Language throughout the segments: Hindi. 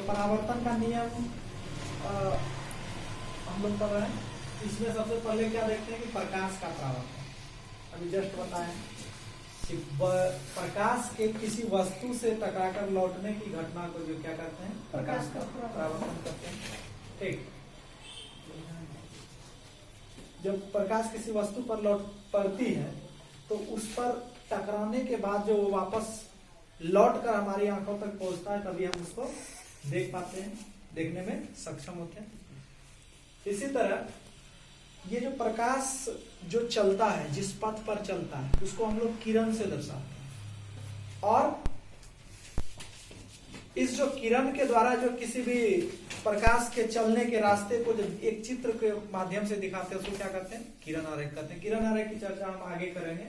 परावर्तन का नियम हम लोग कर रहे हैं। इसमें सबसे पहले क्या देखते हैं कि प्रकाश का परावर्तन। अभी जस्ट बताएं कि प्रकाश के किसी वस्तु से टकराकर लौटने की घटना को जो क्या कहते हैं, प्रकाश का परावर्तन करते हैं। ठीक, जब प्रकाश किसी वस्तु पर लौट पड़ती है तो उस पर टकराने के बाद जो वो वापस लौट कर हमारी आंखों तक पहुंचता है, तभी हम उसको देख पाते हैं, देखने में सक्षम होते हैं। इसी तरह ये जो प्रकाश जो चलता है, जिस पथ पर चलता है, उसको हम लोग किरण से दर्शाते हैं। और इस जो किरण के द्वारा जो किसी भी प्रकाश के चलने के रास्ते को जब एक चित्र के माध्यम से दिखाते हैं, उसको क्या करते हैं, किरण आरेख कहते हैं। किरण आरेख की चर्चा हम आगे करेंगे।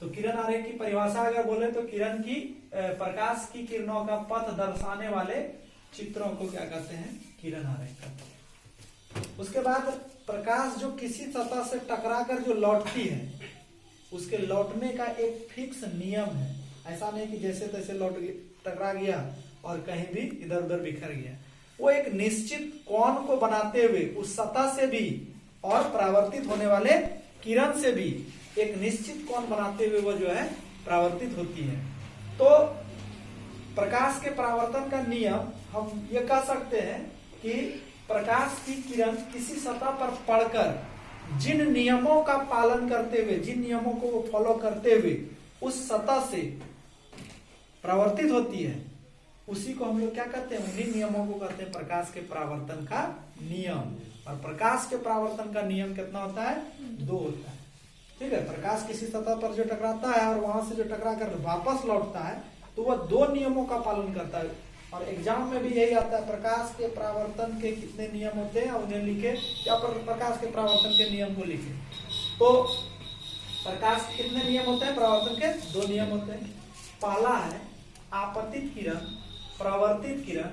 तो किरण आरेख की परिभाषा अगर बोले तो किरण की प्रकाश की किरणों का पथ दर्शाने वाले चित्रों को क्या कहते हैं, किरण आरेख कहते हैं। उसके बाद प्रकाश जो किसी सतह से टकराकर जो लौटती है, उसके लौटने का एक फिक्स नियम है। ऐसा नहीं कि जैसे तैसे लौट टकरा गया और कहीं भी इधर उधर बिखर गया। वो एक निश्चित कोण को बनाते हुए उस सतह से भी और परावर्तित होने वाले किरण से भी एक निश्चित कोण बनाते हुए वो जो है परावर्तित होती है। तो प्रकाश के परावर्तन का नियम हम ये कह सकते हैं कि प्रकाश की किरण किसी सतह पर पड़कर जिन नियमों का पालन करते हुए, जिन नियमों को वो फॉलो करते हुए उस सतह से परावर्तित होती है, उसी को हम लोग क्या कहते हैं, उन्हीं नियमों को कहते हैं प्रकाश के परावर्तन का नियम। और प्रकाश के परावर्तन का नियम कितना होता है, 2 होता है। ठीक है, प्रकाश किसी सतह पर जो टकराता है और वहां से जो टकरा कर वापस लौटता है, तो वह 2 नियमों का पालन करता है। और एग्जाम में भी यही आता है, प्रकाश के परावर्तन के कितने नियम होते हैं, उन्हें लिखे, या प्रकाश के परावर्तन के नियम को लिखे। तो प्रकाश के कितने नियम होते हैं, परावर्तन के 2 नियम होते हैं। पहला है आपतित किरण, परावर्तित किरण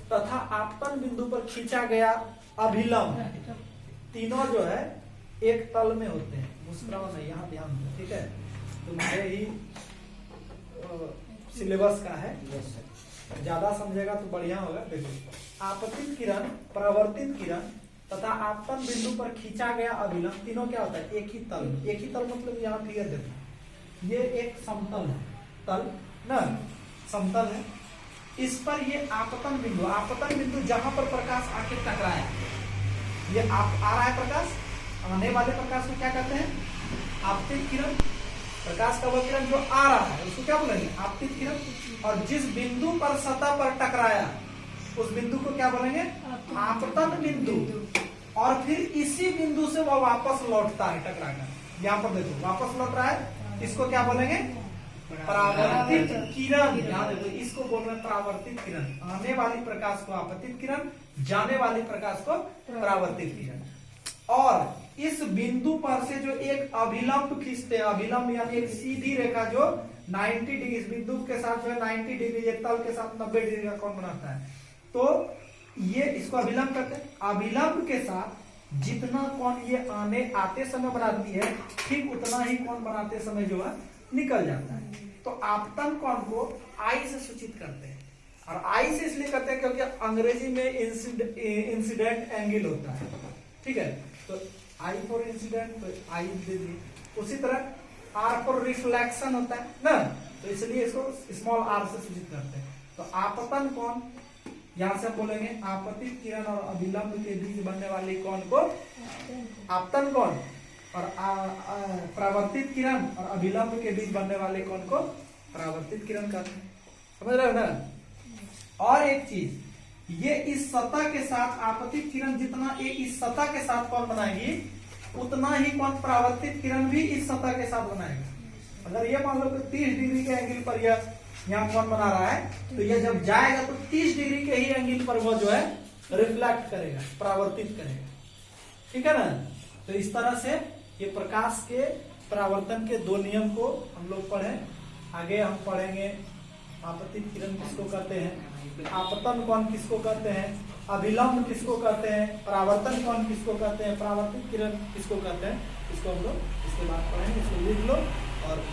तथा आपतन बिंदु पर खींचा गया अभिलंब, तीनों जो है एक तल में होते हैं। मुस्कुराओ नहीं, यहाँ ध्यान दो, ठीक है, तुम्हारे ही सिलेबस का है, ज्यादा समझेगा तो बढ़िया होगा। देखो, आपतित किरण, परावर्तित किरण तथा आपतन बिंदु पर खींचा गया अभिलंब, तीनों क्या होता है, एक ही तल में। एक ही तल मतलब यहाँ फिगर देखो, ये एक समतल है, तल ना समतल है, इस पर ये आपतन बिंदु, आपतन बिंदु जहां पर प्रकाश आके टकराया, ये आ रहा है प्रकाश, आने वाले प्रकाश को क्या कहते हैं, आपतित किरण। प्रकाश का वह किरण जो आ रहा है उसको क्या बोलेंगे, आपतित किरण। और जिस बिंदु पर सतह पर टकराया उस बिंदु को क्या बोलेंगे, आपतन बिंदु। और फिर इसी बिंदु से वह वापस लौटता है टकराकर, यहाँ पर देखो वापस लौट रहा है, इसको क्या बोलेंगे, परावर्तित किरण। याद है, इसको बोल रहे हैं परावर्तित किरण। आने वाली प्रकाश को आपतित किरण, जाने वाली प्रकाश को परावर्तित किरण। और इस बिंदु पर से जो एक अभिलंब खींचते हैं, अभिलंब यानी एक सीधी रेखा जो 90 डिग्री, इस बिंदु के साथ जो है 90 डिग्री, एक तल के साथ 90 डिग्री का कोण बनाता है, तो ये इसको अभिलंब कहते हैं। अभिलंब के साथ जितना कोण ये आते समय बनाती है, ठीक उतना ही कोण बनाते समय जो है निकल जाता है। तो आपतन कोण को आई से सूचित करते हैं। और आई से इसलिए करते हैं क्योंकि अंग्रेजी में इंसिडेंट एंगल होता है, ठीक है। तो आई फॉर इंसिडेंट, तो आई दे दी। उसी तरह आर फॉर रिफ्लेक्शन होता है ना, तो इसलिए इसको स्मॉल आर से सूचित करते हैं। तो आपतन कोण, यहां से हम बोलेंगे आपतित किरण और अभिलंब के बीच बनने वाली कोण को आपतन कोण, और परावर्तित किरण और अभिलंब के बीच बनने वाले कोण को परावर्तित किरण कहते हैं। समझ रहे हो ना। और एक चीज, ये इस सतह के साथ आपतित किरण जितना इस सतह के साथ कोण बनाएगी, उतना ही कोण परावर्तित किरण भी इस सतह के साथ बनाएगा। अगर ये मान लो कि 30 डिग्री के एंगल पर यह यहाँ कोण बना रहा है, तो यह जब जाएगा तो 30 डिग्री के ही एंगल पर वो जो है रिफ्लेक्ट करेगा, परावर्तित करेगा, ठीक है ना। तो इस तरह से ये प्रकाश के परावर्तन के 2 नियम को हम लोग पढ़े। आगे हम पढ़ेंगे आपतित किरण किसको कहते हैं, आपतन कोण किसको कहते हैं, अभिलंब किसको कहते हैं, परावर्तन कोण किसको कहते हैं, परावर्तित किरण किसको कहते हैं, इसको हम लोग इसके बाद पढ़ेंगे। इसको लिख लो और